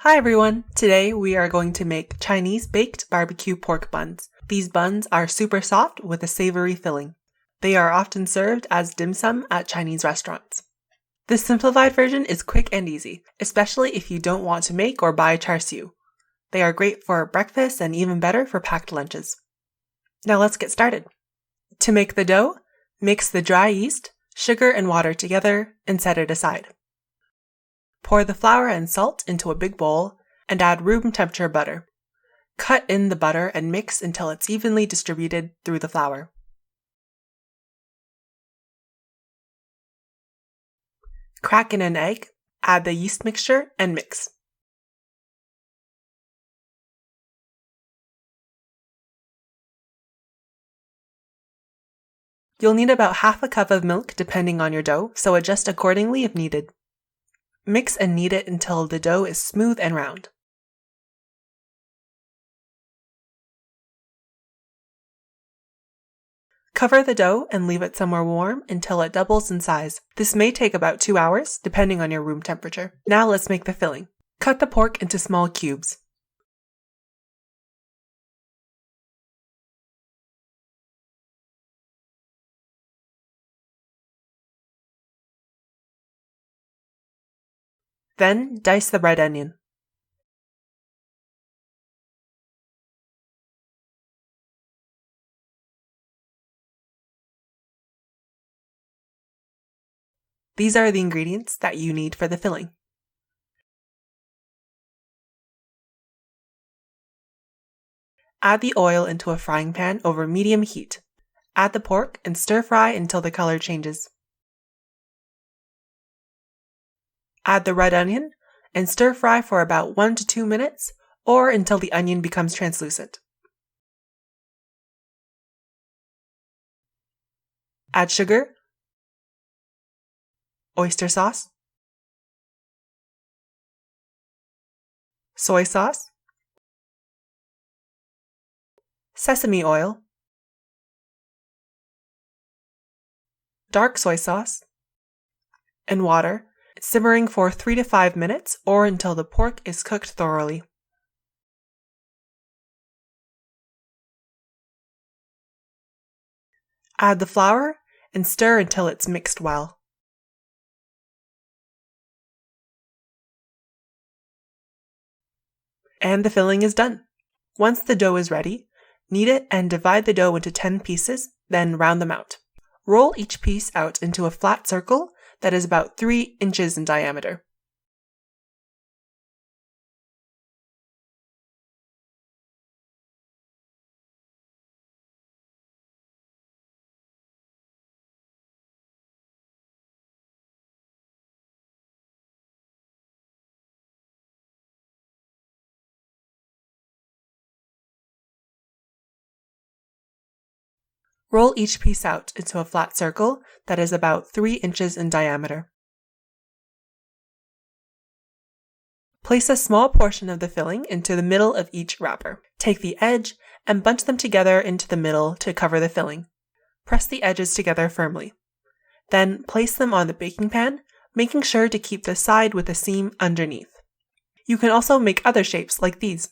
Hi everyone! Today we are going to make Chinese baked barbecue pork buns. These buns are super soft with a savory filling. They are often served as dim sum at Chinese restaurants. This simplified version is quick and easy, especially if you don't want to make or buy char siu. They are great for breakfast and even better for packed lunches. Now let's get started. To make the dough, mix the dry yeast, sugar and water together and set it aside. Pour the flour and salt into a big bowl and add room temperature butter. Cut in the butter and mix until it's evenly distributed through the flour. Crack in an egg, add the yeast mixture and mix. You'll need about half a cup of milk depending on your dough, so adjust accordingly if needed. Mix and knead it until the dough is smooth and round. Cover the dough and leave it somewhere warm until it doubles in size. This may take about 2 hours, depending on your room temperature. Now let's make the filling. Cut the pork into small cubes. Then dice the red onion. These are the ingredients that you need for the filling. Add the oil into a frying pan over medium heat. Add the pork and stir fry until the color changes. Add the red onion and stir fry for about 1 to 2 minutes or until the onion becomes translucent. Add sugar, oyster sauce, soy sauce, sesame oil, dark soy sauce, and water, simmering for 3 to 5 minutes or until the pork is cooked thoroughly. Add the flour and stir until it's mixed well. And the filling is done. Once the dough is ready, knead it and divide the dough into 10 pieces, then round them out. Roll each piece out into a flat circle that is about 3 inches in diameter. Roll each piece out into a flat circle that is about 3 inches in diameter. Place a small portion of the filling into the middle of each wrapper. Take the edge and bunch them together into the middle to cover the filling. Press the edges together firmly. Then place them on the baking pan, making sure to keep the side with a seam underneath. You can also make other shapes like these.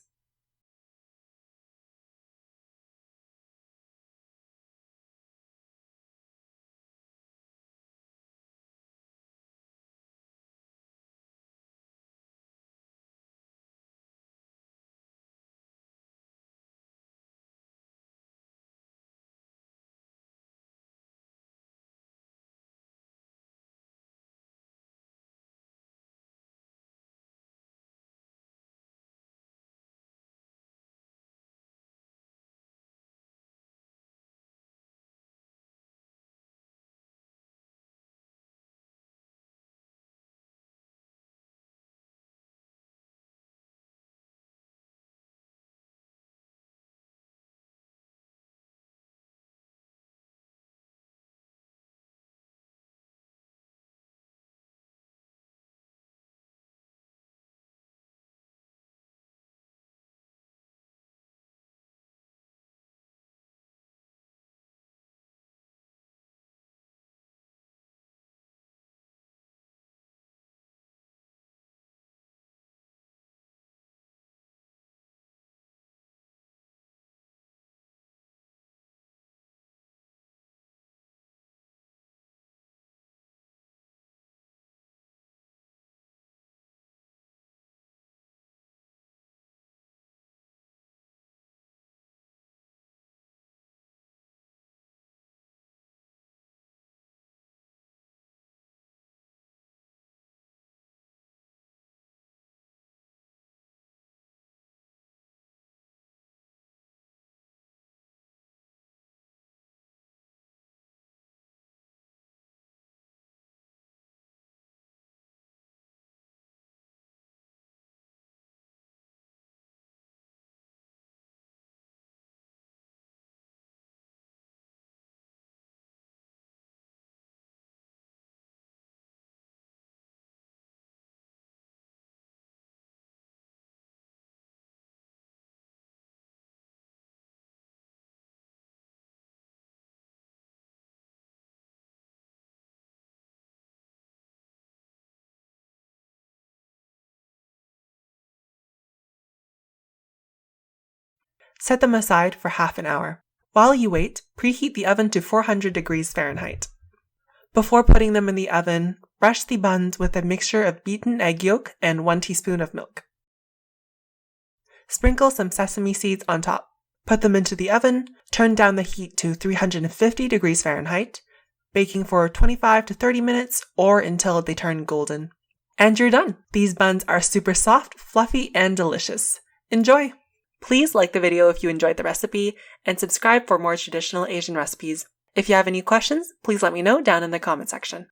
Set them aside for half an hour. While you wait, preheat the oven to 400 degrees Fahrenheit. Before putting them in the oven, brush the buns with a mixture of beaten egg yolk and 1 teaspoon of milk. Sprinkle some sesame seeds on top. Put them into the oven, turn down the heat to 350 degrees Fahrenheit, baking for 25 to 30 minutes or until they turn golden. And you're done! These buns are super soft, fluffy, and delicious. Enjoy! Please like the video if you enjoyed the recipe, and subscribe for more traditional Asian recipes. If you have any questions, please let me know down in the comment section.